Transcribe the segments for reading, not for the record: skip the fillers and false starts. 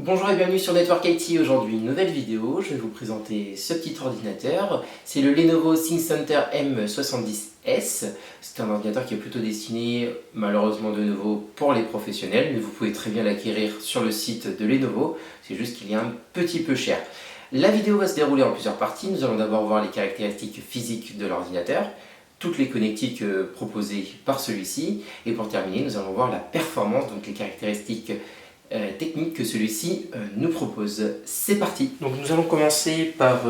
Bonjour et bienvenue sur Network IT. Aujourd'hui, une nouvelle vidéo. Je vais vous présenter ce petit ordinateur. C'est le Lenovo ThinkCentre M70S. C'est un ordinateur qui est plutôt destiné, malheureusement de nouveau, pour les professionnels, mais vous pouvez très bien l'acquérir sur le site de Lenovo. C'est juste qu'il est un petit peu cher. La vidéo va se dérouler en plusieurs parties. Nous allons d'abord voir les caractéristiques physiques de l'ordinateur, toutes les connectiques proposées par celui-ci, et pour terminer, nous allons voir la performance, donc les caractéristiques technique que celui-ci nous propose. C'est parti. Donc nous allons commencer par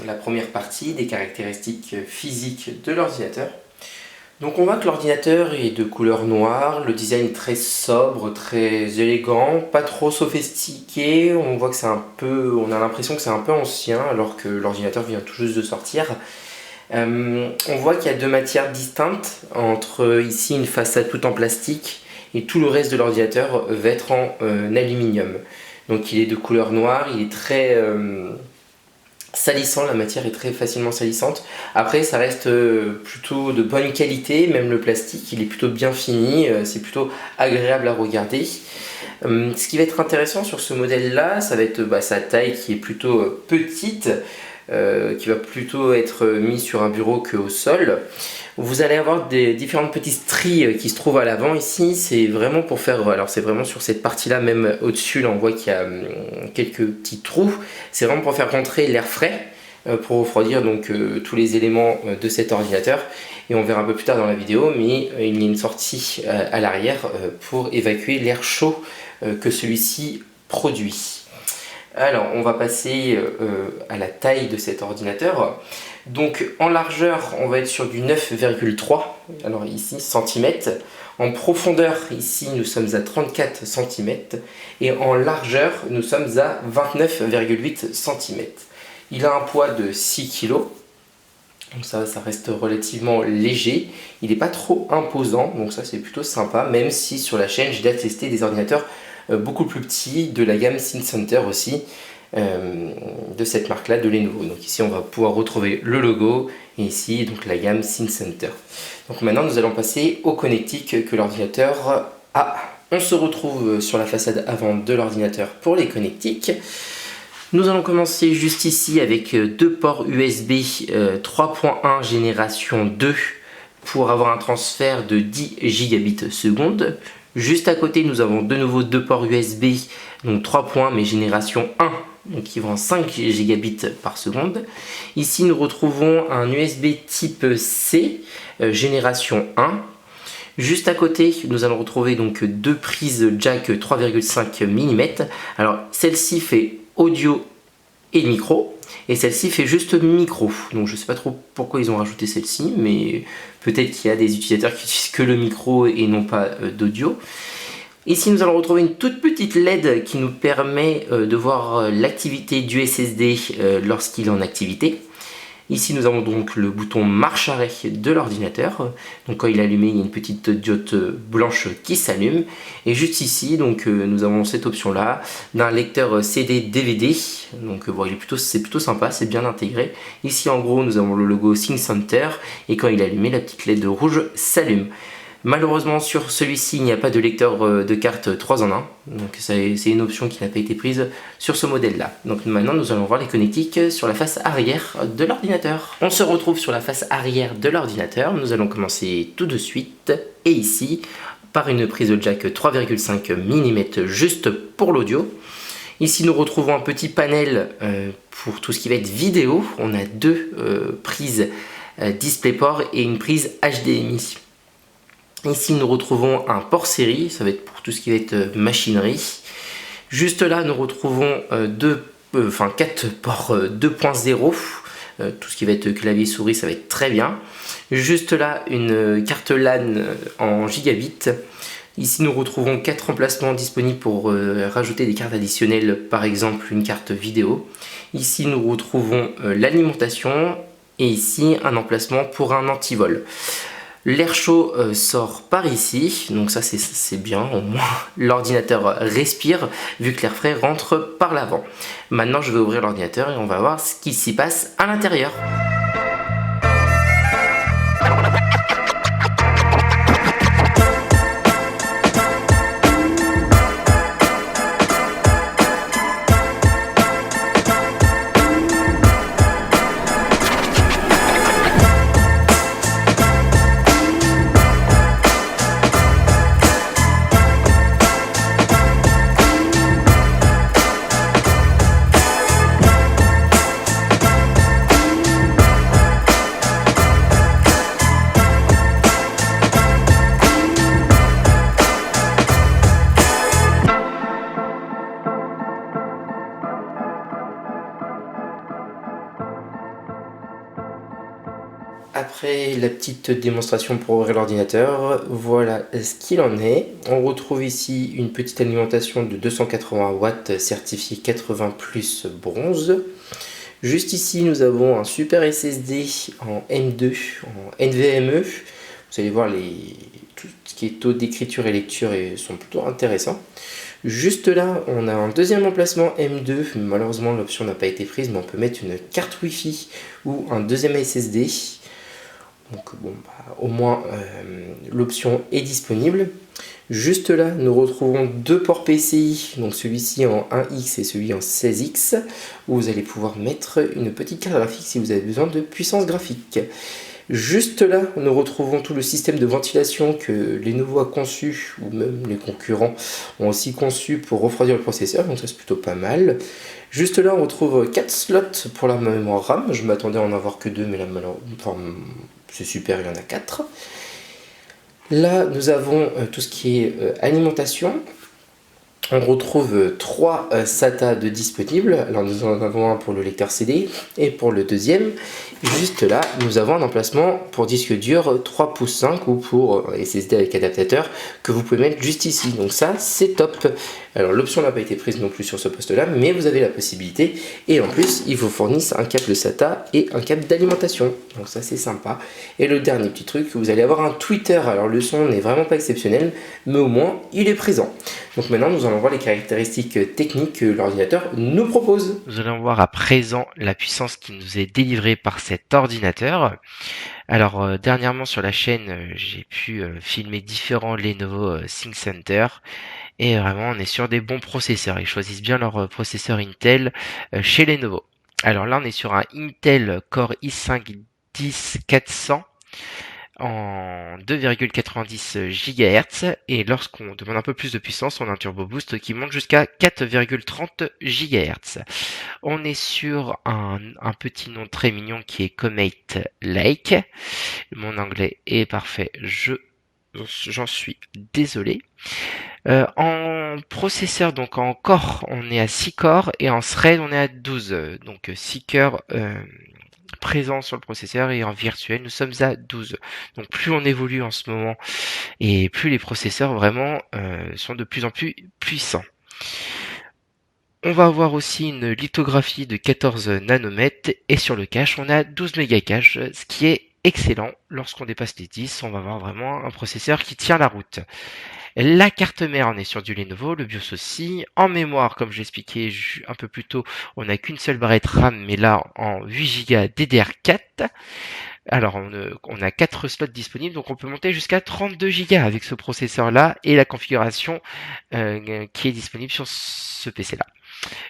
la première partie des caractéristiques physiques de l'ordinateur. Donc on voit que l'ordinateur est de couleur noire, le design est très sobre, très élégant, pas trop sophistiqué. On voit que c'est on a l'impression que c'est un peu ancien alors que l'ordinateur vient tout juste de sortir. On voit qu'il y a deux matières distinctes entre ici une façade toute en plastique et tout le reste de l'ordinateur va être en aluminium. Donc il est de couleur noire, il est très salissant, la matière est très facilement salissante. Après ça reste plutôt de bonne qualité, même le plastique il est plutôt bien fini, c'est plutôt agréable à regarder. Ce qui va être intéressant sur ce modèle là, ça va être sa taille qui est plutôt petite, qui va plutôt être mis sur un bureau qu'au sol. Vous allez avoir des différentes petites stries qui se trouvent à l'avant ici, c'est vraiment pour faire, alors c'est vraiment sur cette partie là, même au-dessus là on voit qu'il y a quelques petits trous, c'est vraiment pour faire rentrer l'air frais, pour refroidir donc tous les éléments de cet ordinateur, et on verra un peu plus tard dans la vidéo, mais il y a une sortie à l'arrière pour évacuer l'air chaud que celui-ci produit. Alors on va passer à la taille de cet ordinateur. Donc en largeur on va être sur du 9,3 alors ici centimètres. En profondeur ici nous sommes à 34 cm et en largeur nous sommes à 29,8 cm. Il a un poids de 6 kg. Donc ça reste relativement léger, il n'est pas trop imposant, donc ça c'est plutôt sympa, même si sur la chaîne j'ai déjà testé des ordinateurs beaucoup plus petits de la gamme ThinkCentre aussi, de cette marque là de Lenovo. Donc ici on va pouvoir retrouver le logo et ici donc la gamme ThinkCentre. Donc maintenant nous allons passer aux connectiques que l'ordinateur a. On se retrouve sur la façade avant de l'ordinateur pour les connectiques. Nous allons commencer juste ici avec deux ports USB 3.1 génération 2 pour avoir un transfert de 10 gigabits seconde. Juste à côté nous avons de nouveau deux ports USB donc 3 points mais génération 1 donc qui vont en 5 gigabits par seconde. Ici nous retrouvons un USB type C génération 1. Juste à côté nous allons retrouver donc deux prises jack 3,5 mm. Alors celle-ci fait audio et micro et celle-ci fait juste micro, donc je ne sais pas trop pourquoi ils ont rajouté celle-ci, mais peut-être qu'il y a des utilisateurs qui utilisent que le micro et non pas d'audio. Ici nous allons retrouver une toute petite LED qui nous permet de voir l'activité du SSD lorsqu'il est en activité. Ici nous avons donc le bouton marche arrêt de l'ordinateur, donc quand il est allumé il y a une petite diode blanche qui s'allume, et juste ici donc nous avons cette option là d'un lecteur CD DVD, donc bon, c'est plutôt sympa, c'est bien intégré. Ici en gros nous avons le logo ThinkCentre et quand il est allumé la petite LED rouge s'allume. Malheureusement sur celui-ci il n'y a pas de lecteur de carte 3 en 1, donc c'est une option qui n'a pas été prise sur ce modèle là. Donc maintenant nous allons voir les connectiques sur la face arrière de l'ordinateur. On se retrouve sur la face arrière de l'ordinateur, nous allons commencer tout de suite et ici par une prise jack 3,5 mm juste pour l'audio. Ici nous retrouvons un petit panel pour tout ce qui va être vidéo, on a deux prises DisplayPort et une prise HDMI. Ici nous retrouvons un port série, ça va être pour tout ce qui va être machinerie. Juste là nous retrouvons 4 ports 2.0, tout ce qui va être clavier souris ça va être très bien. Juste là une carte LAN en gigabit. Ici nous retrouvons 4 emplacements disponibles pour rajouter des cartes additionnelles, par exemple une carte vidéo. Ici nous retrouvons l'alimentation et ici un emplacement pour un antivol. L'air chaud sort par ici, donc ça c'est bien, au moins l'ordinateur respire vu que l'air frais rentre par l'avant. Maintenant je vais ouvrir l'ordinateur et on va voir ce qui s'y passe à l'intérieur. après la petite démonstration pour ouvrir l'ordinateur, voilà ce qu'il en est. On retrouve ici une petite alimentation de 280 watts certifiée 80 plus bronze. Juste ici, nous avons un super SSD en M2, en NVMe. Vous allez voir tout ce qui est taux d'écriture et lecture sont plutôt intéressants. Juste là, on a un deuxième emplacement M2. Malheureusement, l'option n'a pas été prise, mais on peut mettre une carte Wi-Fi ou un deuxième SSD. Donc bon, au moins l'option est disponible. Juste là, nous retrouvons deux ports PCI, donc celui-ci en 1X et celui en 16X, où vous allez pouvoir mettre une petite carte graphique si vous avez besoin de puissance graphique. Juste là, nous retrouvons tout le système de ventilation que Lenovo a conçu, ou même les concurrents ont aussi conçu pour refroidir le processeur, donc ça c'est plutôt pas mal. Juste là, on retrouve 4 slots pour la mémoire RAM. Je m'attendais à en avoir que 2, mais là, c'est super, il y en a 4. Là, nous avons tout ce qui est alimentation. On retrouve 3 SATA de disponibles. Alors nous en avons un pour le lecteur CD et pour le deuxième. Juste là, nous avons un emplacement pour disque dur 3 pouces 5 ou pour SSD avec adaptateur que vous pouvez mettre juste ici. Donc ça, c'est top. Alors l'option n'a pas été prise non plus sur ce poste-là, mais vous avez la possibilité. Et en plus, ils vous fournissent un câble SATA et un câble d'alimentation. Donc ça, c'est sympa. Et le dernier petit truc, vous allez avoir un tweeter. Alors le son n'est vraiment pas exceptionnel, mais au moins, il est présent. Donc maintenant, nous allons voir les caractéristiques techniques que l'ordinateur nous propose. Nous allons voir à présent la puissance qui nous est délivrée par cet ordinateur. Alors dernièrement sur la chaîne, j'ai pu filmer différents Lenovo ThinkCenter et vraiment on est sur des bons processeurs. Ils choisissent bien leur processeur Intel chez Lenovo. Alors là on est sur un Intel Core i5 10400 en 2,90 GHz et lorsqu'on demande un peu plus de puissance, on a un turbo boost qui monte jusqu'à 4,30 GHz. On est sur un petit nom très mignon qui est Comet Lake. Mon anglais est parfait, j'en suis désolé. En processeur, donc en core, on est à 6 corps et en thread, on est à 12. Donc 6 cœurs présents sur le processeur et en virtuel, nous sommes à 12. Donc plus on évolue en ce moment et plus les processeurs vraiment sont de plus en plus puissants. On va avoir aussi une lithographie de 14 nanomètres et sur le cache, on a 12 méga cache, ce qui est excellent. Lorsqu'on dépasse les 10, on va avoir vraiment un processeur qui tient la route. La carte mère, on est sur du Lenovo, le BIOS aussi. En mémoire, comme j'expliquais un peu plus tôt, on n'a qu'une seule barrette RAM, mais là en 8 Go DDR4. Alors, on a 4 slots disponibles, donc on peut monter jusqu'à 32 Go avec ce processeur-là et la configuration qui est disponible sur ce PC-là.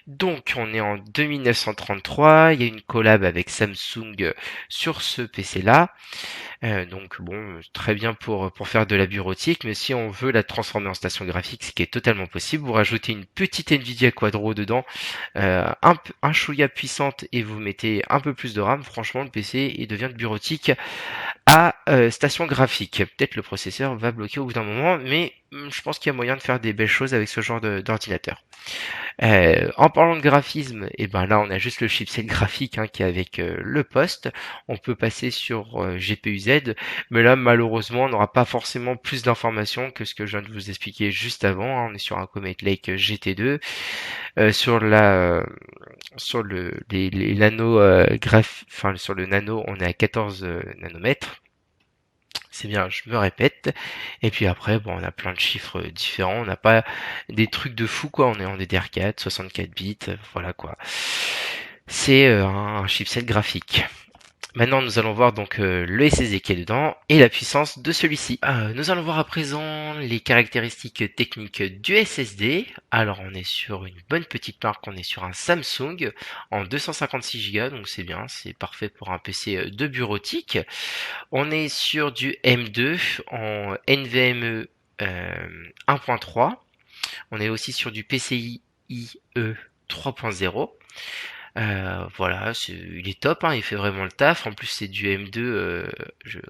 Donc, on est en 2933, il y a une collab avec Samsung sur ce PC-là. Donc bon, très bien pour faire de la bureautique, mais si on veut la transformer en station graphique, ce qui est totalement possible, vous rajoutez une petite Nvidia Quadro dedans, un chouïa puissante et vous mettez un peu plus de RAM, franchement le PC il devient de bureautique à station graphique. Peut-être le processeur va bloquer au bout d'un moment, mais je pense qu'il y a moyen de faire des belles choses avec ce genre d'ordinateur. En parlant de graphisme, et ben là on a juste le chipset graphique qui est avec le poste. On peut passer sur GPU-Z, mais là malheureusement on n'aura pas forcément plus d'informations que ce que je viens de vous expliquer juste avant. On est sur un Comet Lake GT2. Sur les nano sur le nano on est à 14 nanomètres. C'est bien, je me répète. Et puis après, bon, on a plein de chiffres différents. On n'a pas des trucs de fou, quoi. On est en DDR4, 64 bits, voilà, quoi. C'est un chipset graphique. Maintenant, nous allons voir donc le SSD qui est dedans et la puissance de celui-ci. Nous allons voir à présent les caractéristiques techniques du SSD. Alors, on est sur une bonne petite marque, on est sur un Samsung en 256 Go, donc c'est bien, c'est parfait pour un PC de bureautique. On est sur du M2 en NVMe 1.3. On est aussi sur du PCIe 3.0. Voilà, il est top, hein, il fait vraiment le taf. En plus, c'est du M2,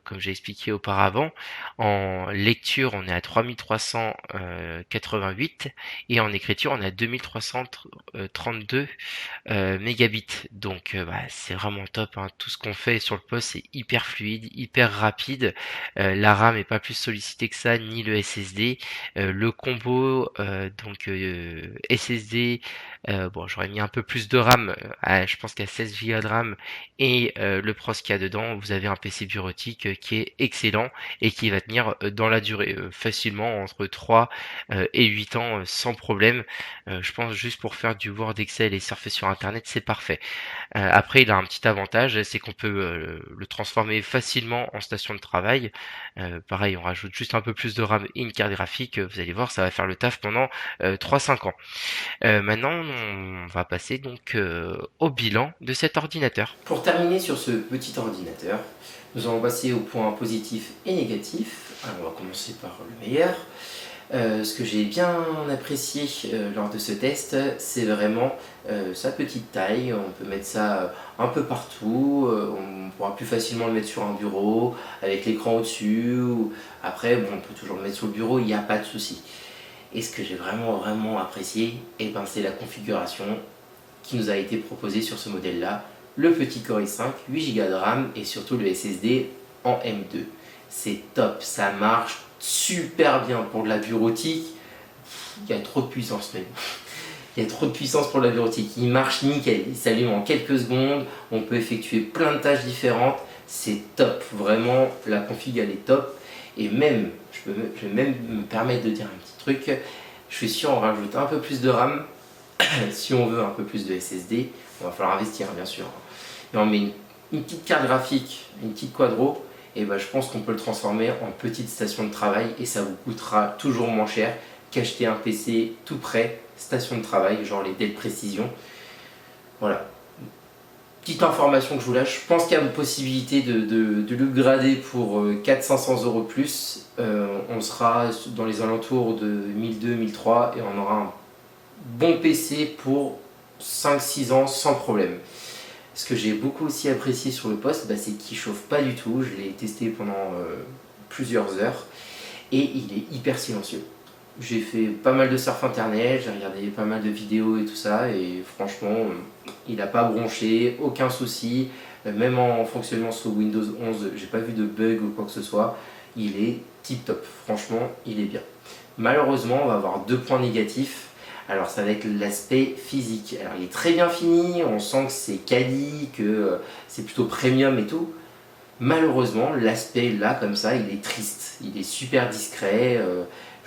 comme j'ai expliqué auparavant. En lecture, on est à 3388 et en écriture, on est à 2332 mégabits. Donc, bah, c'est vraiment top, hein. Tout ce qu'on fait sur le poste, c'est hyper fluide, hyper rapide. La RAM est pas plus sollicitée que ça, ni le SSD. Le combo, donc SSD. Bon, j'aurais mis un peu plus de RAM, je pense qu'à 16 Go de RAM et le pros qu'il y a dedans, vous avez un PC bureautique qui est excellent et qui va tenir dans la durée, facilement entre 3 et 8 ans sans problème. Je pense juste pour faire du Word, Excel et surfer sur Internet, c'est parfait. Après, il a un petit avantage, c'est qu'on peut le transformer facilement en station de travail. Pareil, on rajoute juste un peu plus de RAM et une carte graphique, vous allez voir, ça va faire le taf pendant 3-5 ans. Maintenant, on va passer donc au bilan de cet ordinateur. Pour terminer sur ce petit ordinateur, nous allons passer aux points positifs et négatifs. Alors, on va commencer par le meilleur. Ce que j'ai bien apprécié lors de ce test, c'est vraiment sa petite taille. On peut mettre ça un peu partout. On pourra plus facilement le mettre sur un bureau avec l'écran au-dessus. Après, bon, on peut toujours le mettre sur le bureau, il n'y a pas de souci. Et ce que j'ai vraiment apprécié, c'est la configuration qui nous a été proposée sur ce modèle-là. Le petit Core i5, 8 Go de RAM et surtout le SSD en M2. C'est top, ça marche super bien pour de la bureautique. Il y a trop de puissance même. Il y a trop de puissance pour la bureautique. Il marche nickel, il s'allume en quelques secondes. On peut effectuer plein de tâches différentes. C'est top, vraiment la config elle est top. Et même, je vais même me permettre de dire un petit truc. Je suis sûr on rajoute un peu plus de RAM. Si on veut un peu plus de SSD, il va falloir investir bien sûr. Et on met une petite carte graphique, une petite quadro, et je pense qu'on peut le transformer en petite station de travail et ça vous coûtera toujours moins cher qu'acheter un PC tout prêt, station de travail, genre les Dell Precision. Voilà. Petite information que je vous lâche, je pense qu'il y a une possibilité de l'upgrader pour 400-500 € plus. On sera dans les alentours de 1002-1003 et on aura un bon PC pour 5-6 ans sans problème. Ce que j'ai beaucoup aussi apprécié sur le poste, c'est qu'il chauffe pas du tout. Je l'ai testé pendant plusieurs heures et il est hyper silencieux. J'ai fait pas mal de surf internet, j'ai regardé pas mal de vidéos et tout ça et franchement il n'a pas bronché, aucun souci. Même en fonctionnement sous Windows 11, j'ai pas vu de bug ou quoi que ce soit. Il est tip top, franchement il est bien. Malheureusement on va avoir deux points négatifs. Alors ça va être l'aspect physique. Alors il est très bien fini, on sent que c'est quali, que c'est plutôt premium et tout. Malheureusement l'aspect là comme ça il est triste, il est super discret.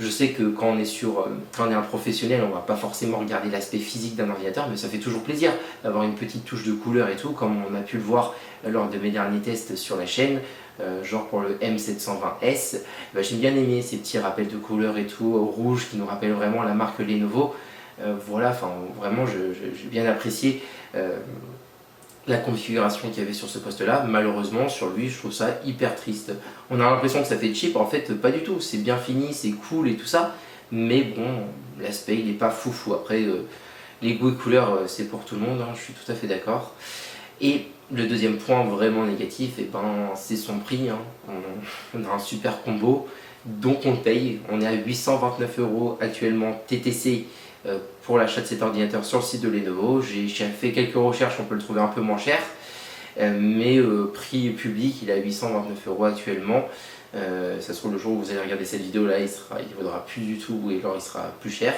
Je sais que quand on est un professionnel, on va pas forcément regarder l'aspect physique d'un ordinateur, mais ça fait toujours plaisir d'avoir une petite touche de couleur et tout, comme on a pu le voir lors de mes derniers tests sur la chaîne, genre pour le M720S. J'ai bien aimé ces petits rappels de couleur et tout, rouge qui nous rappellent vraiment la marque Lenovo. Voilà, enfin vraiment j'ai bien apprécié la configuration qu'il y avait sur ce poste là. Malheureusement sur lui je trouve ça hyper triste. On a l'impression que ça fait cheap, en fait pas du tout, c'est bien fini, c'est cool et tout ça, mais bon l'aspect il est pas foufou. Après les goûts et couleurs c'est pour tout le monde, hein, je suis tout à fait d'accord. Et le deuxième point vraiment négatif, c'est son prix, hein. On a un super combo, donc on le paye. On est à 829 € actuellement TTC pour l'achat de cet ordinateur sur le site de Lenovo. J'ai fait quelques recherches, on peut le trouver un peu moins cher, mais prix public il est à 829 € actuellement. Ça se trouve le jour où vous allez regarder cette vidéo là il vaudra plus du tout ou alors il sera plus cher.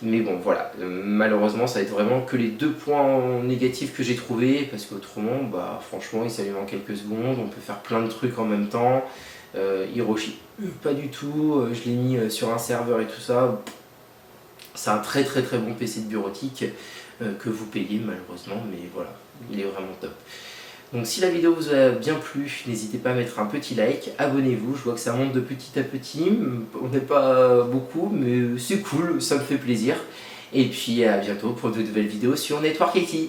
Mais bon voilà, malheureusement ça va être vraiment que les deux points négatifs que j'ai trouvés, parce qu'autrement franchement il s'allume en quelques secondes, on peut faire plein de trucs en même temps. Hiroshi, pas du tout, je l'ai mis sur un serveur et tout ça. C'est un très bon PC de bureautique que vous payez malheureusement, mais voilà, il est vraiment top. Donc si la vidéo vous a bien plu, n'hésitez pas à mettre un petit like, abonnez-vous, je vois que ça monte de petit à petit, on n'est pas beaucoup, mais c'est cool, ça me fait plaisir. Et puis à bientôt pour de nouvelles vidéos sur Network IT.